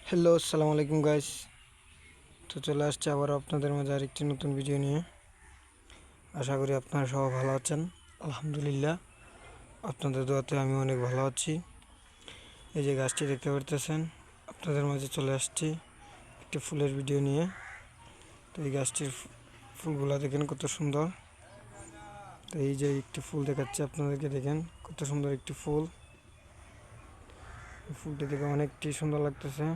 Hello, আসসালামু আলাইকুম guys. তো চলে আসছে আবার আপনাদের মাঝে আরেকটি নতুন ভিডিও নিয়ে। আশা করি আপনারা সবাই ভালো আছেন। আলহামদুলিল্লাহ, আপনাদের দোয়াতে আমি অনেক ভালো আছি। এই যে গাছটি দেখতে পারতেছেন, আপনাদের মাঝে চলে আসছি একটি ফুলের ভিডিও নিয়ে। তো এই গাছটির ফুলগুলা দেখেন কত সুন্দর। তো এই যে একটি ফুল দেখাচ্ছি আপনাদেরকে, দেখেন কত সুন্দর একটি ফুল। এই ফুলটি দেখে অনেকটি সুন্দর লাগতেছে।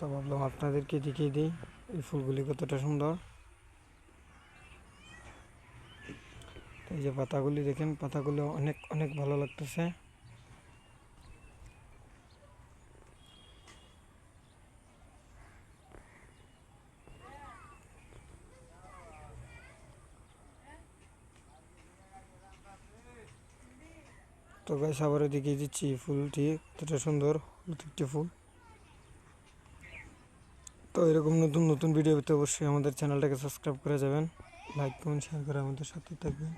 তো ভাবলাম আপনাদেরকে দেখিয়ে দিই এই ফুলগুলি কতটা সুন্দর। এই যে পাতাগুলি দেখেন, পাতাগুলো অনেক অনেক ভালো লাগতেছে। তো গাছ আবারও দেখিয়ে দিচ্ছি ফুলটি কতটা সুন্দর, হলুদ একটি ফুল। তো এরকম নতুন নতুন ভিডিও পেতে অবশ্যই আমাদের চ্যানেলটাকে সাবস্ক্রাইব করে যাবেন, লাইক কমেন্ট শেয়ার করে আমাদের সাথে থাকবেন।